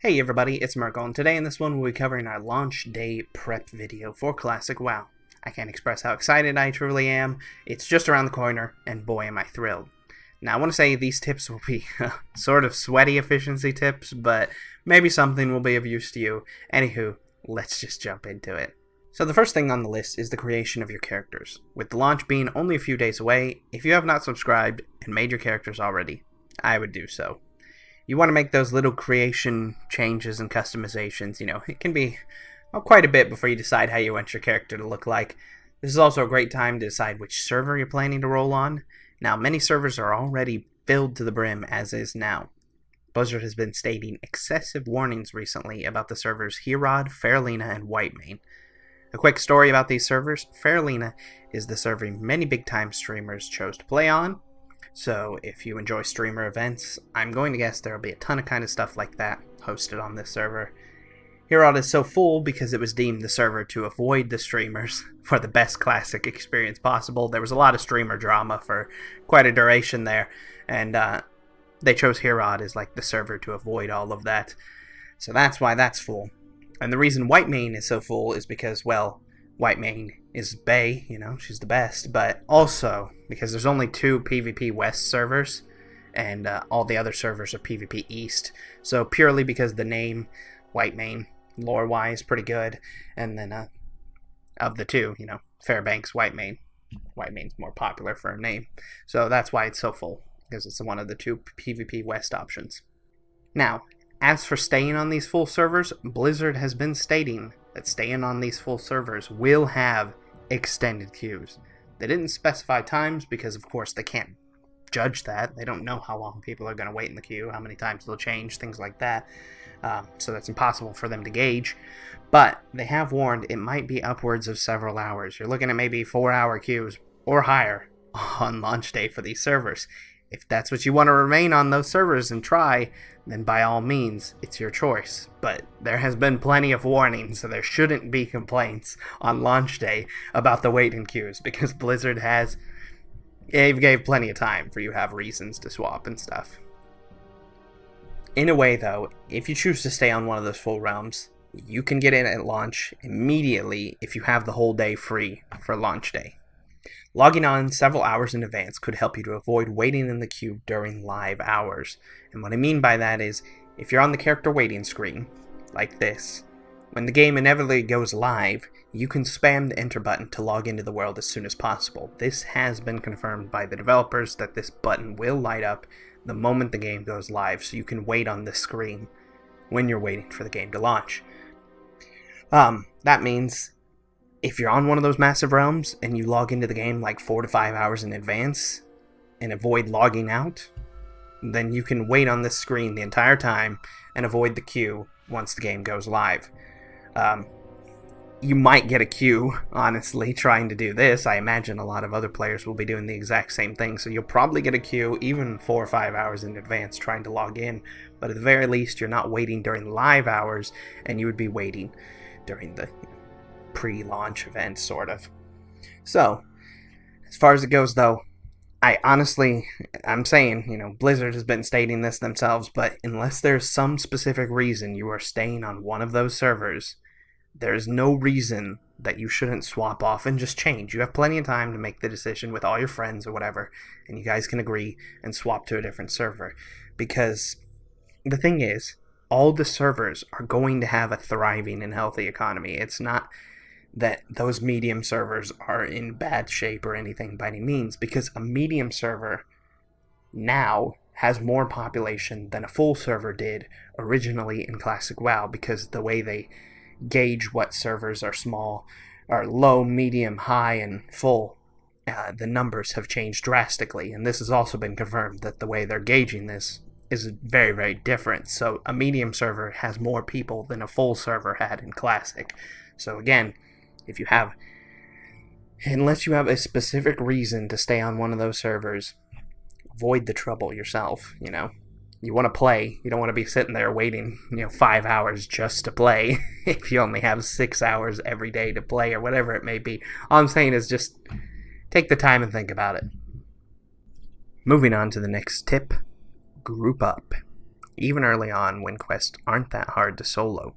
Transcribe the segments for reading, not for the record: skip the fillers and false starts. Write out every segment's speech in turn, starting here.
Hey everybody, it's Marco, and today in this one we'll be covering our launch day prep video for Classic WoW. I can't express how excited I truly am. It's just around the corner, and boy am I thrilled. Now I want to say these tips will be sort of sweaty efficiency tips, but maybe something will be of use to you. Anywho, let's just jump into it. So the first thing on the list is the creation of your characters. With the launch being only a few days away, if you have not subscribed and made your characters already, I would do so. You want to make those little creation changes and customizations. It can be quite a bit before you decide how you want your character to look like. This is also a great time to decide which server you're planning to roll on. Now, many servers are already filled to the brim as is now. Blizzard has been stating excessive warnings recently about the servers Herod, Fairlena, and Whitemane. A quick story about these servers: Fairlena is the server many big-time streamers chose to play on. So if you enjoy streamer events, I'm going to guess there will be a ton of kind of stuff like that hosted on this server. Herod is so full because it was deemed the server to avoid the streamers for the best classic experience possible. There was a lot of streamer drama for quite a duration there, and they chose Herod as like the server to avoid all of that. So that's why that's full. And the reason Whitemane is so full is because, well, Whitemane is bae, she's the best, but also because there's only 2 PvP West servers, and all the other servers are PvP East. So purely because the name, Whitemane, lore-wise, pretty good, and then of the two, Fairbanks, Whitemane's more popular for a name. So that's why it's so full, because it's one of the 2 PvP West options. Now, as for staying on these full servers, Blizzard has been stating that staying on these full servers will have extended queues. They didn't specify times because, of course, they can't judge that. They don't know how long people are going to wait in the queue, how many times they'll change, things like that. So that's impossible for them to gauge. But they have warned it might be upwards of several hours. You're looking at maybe 4-hour queues or higher on launch day for these servers. If that's what you want to remain on those servers and try, then by all means, it's your choice. But there has been plenty of warnings, so there shouldn't be complaints on launch day about the waiting queues, because Blizzard gave plenty of time for you to have reasons to swap and stuff. In a way, though, if you choose to stay on one of those full realms, you can get in at launch immediately if you have the whole day free for launch day. Logging on several hours in advance could help you to avoid waiting in the queue during live hours. And what I mean by that is, if you're on the character waiting screen, like this, when the game inevitably goes live, you can spam the enter button to log into the world as soon as possible. This has been confirmed by the developers that this button will light up the moment the game goes live, so you can wait on this screen when you're waiting for the game to launch. That means if you're on one of those massive realms and you log into the game like 4 to 5 hours in advance and avoid logging out, then you can wait on this screen the entire time and avoid the queue once the game goes live. You might get a queue, honestly, trying to do this. I imagine a lot of other players will be doing the exact same thing, so you'll probably get a queue even 4 or 5 hours in advance trying to log in, but at the very least you're not waiting during live hours, and you would be waiting during the pre-launch event, sort of. So, as far as it goes, though, I'm saying, Blizzard has been stating this themselves, but unless there's some specific reason you are staying on one of those servers, there's no reason that you shouldn't swap off and just change. You have plenty of time to make the decision with all your friends or whatever, and you guys can agree and swap to a different server. Because the thing is, all the servers are going to have a thriving and healthy economy. It's not that those medium servers are in bad shape or anything by any means, because a medium server now has more population than a full server did originally in Classic WoW, because the way they gauge what servers are small, are low, medium, high, and full, the numbers have changed drastically, and this has also been confirmed that the way they're gauging this is very, very different. So a medium server has more people than a full server had in Classic. So again, unless you have a specific reason to stay on one of those servers, avoid the trouble yourself. You want to play. You don't want to be sitting there waiting 5 hours just to play if you only have 6 hours every day to play, or whatever it may be. All I'm saying is just take the time and think about it. Moving on to the next tip: group up. even early on when quests aren't that hard to solo.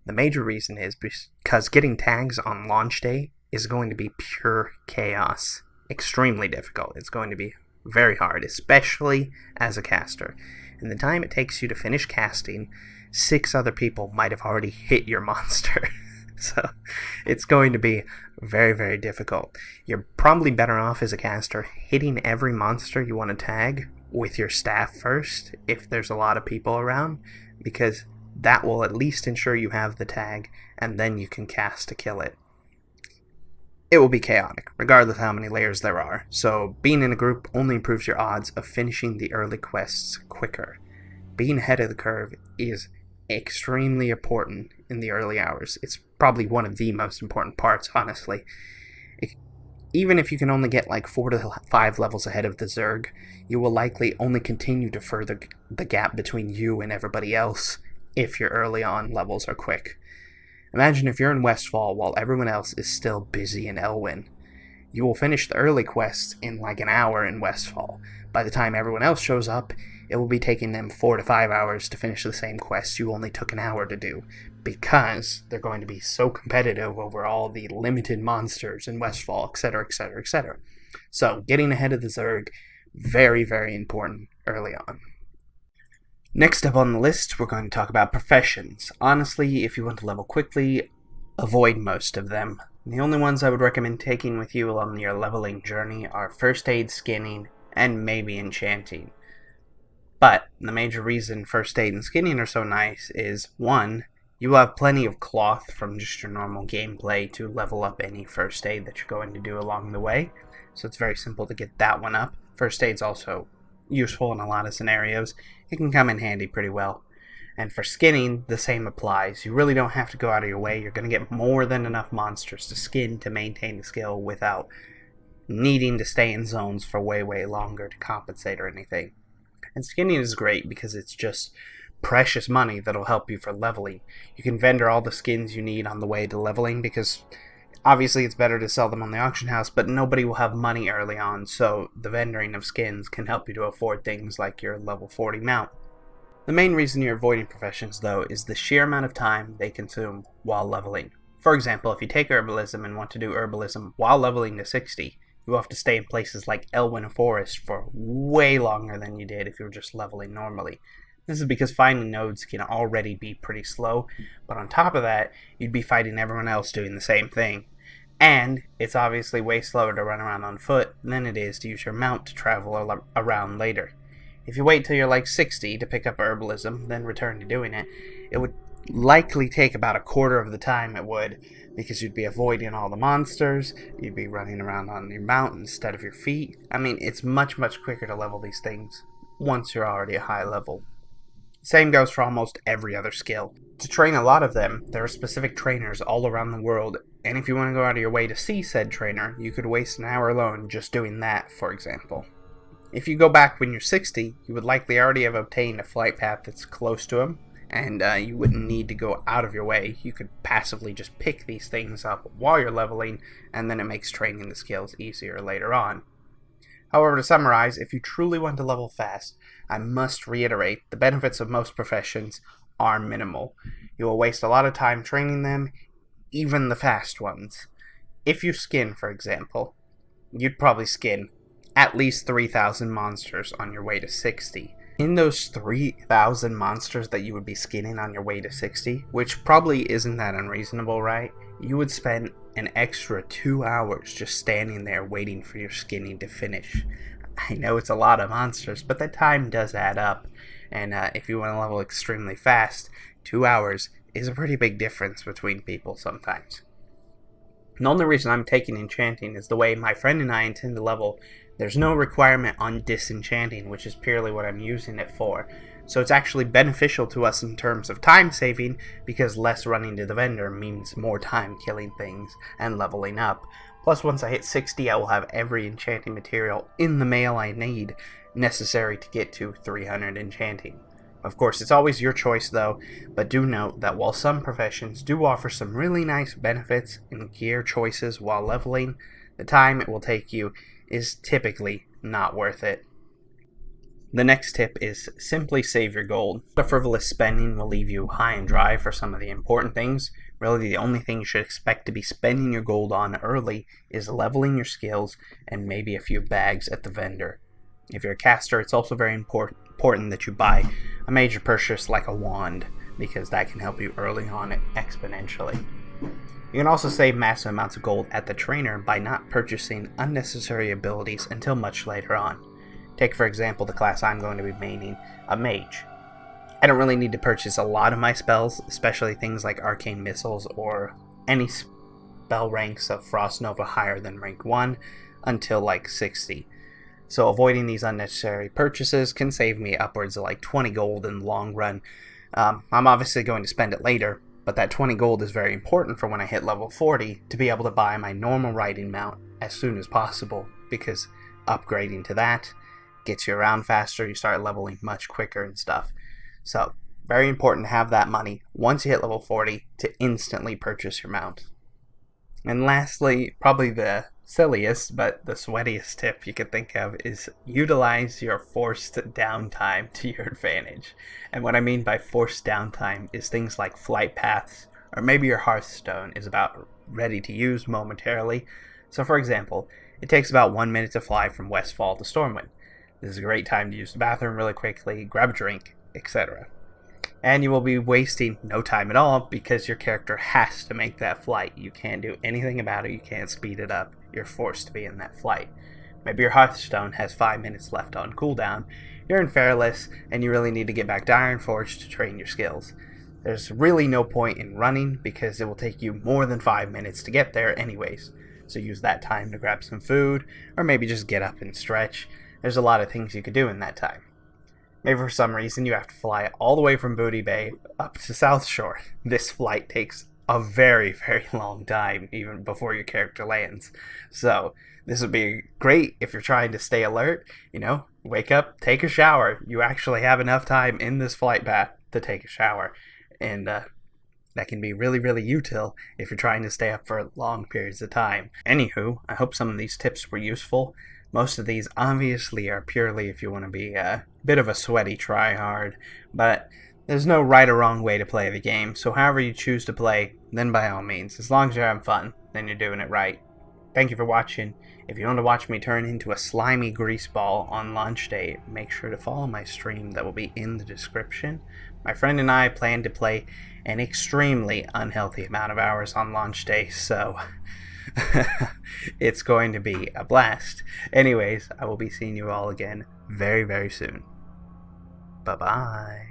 The major reason is because getting tags on launch day is going to be pure chaos. Extremely difficult. It's going to be very hard, especially as a caster. In the time it takes you to finish casting, 6 other people might have already hit your monster. So it's going to be very, very difficult. You're probably better off as a caster hitting every monster you want to tag with your staff first if there's a lot of people around, because that will at least ensure you have the tag, and then you can cast to kill it. It will be chaotic, regardless of how many layers there are, so being in a group only improves your odds of finishing the early quests quicker. Being ahead of the curve is extremely important in the early hours. It's probably one of the most important parts, honestly. Even if you can only get like 4 to 5 levels ahead of the Zerg, you will likely only continue to further the gap between you and everybody else if your early on levels are quick. Imagine if you're in Westfall while everyone else is still busy in Elwyn. You will finish the early quests in like an hour in Westfall. By the time everyone else shows up, it will be taking them 4 to 5 hours to finish the same quests you only took an hour to do, because they're going to be so competitive over all the limited monsters in Westfall, etc., etc., etc. So, getting ahead of the Zerg, very, very important early on. Next up on the list, we're going to talk about professions. Honestly, if you want to level quickly, avoid most of them. The only ones I would recommend taking with you along your leveling journey are first aid, skinning, and maybe enchanting. But the major reason first aid and skinning are so nice is, 1, you will have plenty of cloth from just your normal gameplay to level up any first aid that you're going to do along the way, so it's very simple to get that one up. First aid's also useful in a lot of scenarios. It can come in handy pretty well. And for skinning, the same applies. You really don't have to go out of your way. You're going to get more than enough monsters to skin to maintain the skill without needing to stay in zones for way, way longer to compensate or anything. And skinning is great because it's just precious money that'll help you for leveling. You can vendor all the skins you need on the way to leveling, because obviously it's better to sell them on the auction house, but nobody will have money early on, so the vendoring of skins can help you to afford things like your level 40 mount. The main reason you're avoiding professions, though, is the sheer amount of time they consume while leveling. For example, if you take herbalism and want to do herbalism while leveling to 60, you have to stay in places like Elwyn Forest for way longer than you did if you were just leveling normally. This is because finding nodes can already be pretty slow, but on top of that, you'd be fighting everyone else doing the same thing. And it's obviously way slower to run around on foot than it is to use your mount to travel around later. If you wait till you're like 60 to pick up herbalism, then return to doing it, it would likely take about a quarter of the time it would, because you'd be avoiding all the monsters, you'd be running around on your mount instead of your feet. I mean, it's much, much quicker to level these things once you're already a high level. Same goes for almost every other skill. To train a lot of them, there are specific trainers all around the world, and if you want to go out of your way to see said trainer, you could waste an hour alone just doing that, for example. If you go back when you're 60, you would likely already have obtained a flight path that's close to him, and you wouldn't need to go out of your way. You could passively just pick these things up while you're leveling, and then it makes training the skills easier later on. However, to summarize, if you truly want to level fast, I must reiterate, the benefits of most professions are minimal. You will waste a lot of time training them, even the fast ones. If you skin, for example, you'd probably skin at least 3,000 monsters on your way to 60. In those 3,000 monsters that you would be skinning on your way to 60, which probably isn't that unreasonable, right? You would spend an extra 2 hours just standing there waiting for your skinning to finish. I know it's a lot of monsters, but that time does add up, and if you want to level extremely fast, 2 hours is a pretty big difference between people sometimes. The only reason I'm taking enchanting is the way my friend and I intend to level. There's no requirement on disenchanting, which is purely what I'm using it for. So it's actually beneficial to us in terms of time saving, because less running to the vendor means more time killing things and leveling up. Plus, once I hit 60, I will have every enchanting material in the mail I need necessary to get to 300 enchanting. Of course, it's always your choice though, but do note that while some professions do offer some really nice benefits and gear choices while leveling, the time it will take you is typically not worth it. The next tip is simply save your gold. The frivolous spending will leave you high and dry for some of the important things. Really, the only thing you should expect to be spending your gold on early is leveling your skills and maybe a few bags at the vendor. If you're a caster, it's also very important that you buy a major purchase like a wand, because that can help you early on exponentially. You can also save massive amounts of gold at the trainer by not purchasing unnecessary abilities until much later on. Take for example the class I'm going to be maining, a mage. I don't really need to purchase a lot of my spells, especially things like arcane missiles or any spell ranks of Frost Nova higher than rank 1 until like 60. So avoiding these unnecessary purchases can save me upwards of like 20 gold in the long run. I'm obviously going to spend it later, but that 20 gold is very important for when I hit level 40 to be able to buy my normal riding mount as soon as possible, because upgrading to that gets you around faster, you start leveling much quicker and stuff. So, very important to have that money once you hit level 40 to instantly purchase your mount. And lastly, probably the silliest but the sweatiest tip you could think of is utilize your forced downtime to your advantage. And what I mean by forced downtime is things like flight paths, or maybe your Hearthstone is about ready to use momentarily. So for example, it takes about 1 minute to fly from Westfall to Stormwind. This is a great time to use the bathroom really quickly, grab a drink, etc. And you will be wasting no time at all because your character has to make that flight. You can't do anything about it, you can't speed it up, you're forced to be in that flight. Maybe your Hearthstone has 5 minutes left on cooldown, you're in Fairless, and you really need to get back to Ironforge to train your skills. There's really no point in running because it will take you more than 5 minutes to get there anyways. So use that time to grab some food, or maybe just get up and stretch. There's a lot of things you could do in that time. Maybe for some reason you have to fly all the way from Booty Bay up to South Shore. This flight takes a very, very long time, even before your character lands. So this would be great if you're trying to stay alert. Wake up, take a shower. You actually have enough time in this flight path to take a shower. And that can be really, really util if you're trying to stay up for long periods of time. Anywho, I hope some of these tips were useful. Most of these obviously are purely if you want to be a bit of a sweaty tryhard, but there's no right or wrong way to play the game, so however you choose to play, then by all means, as long as you're having fun, then you're doing it right. Thank you for watching. If you want to watch me turn into a slimy grease ball on launch day, make sure to follow my stream that will be in the description. My friend and I plan to play an extremely unhealthy amount of hours on launch day, so it's going to be a blast. Anyways, I will be seeing you all again very, very soon. Bye-bye.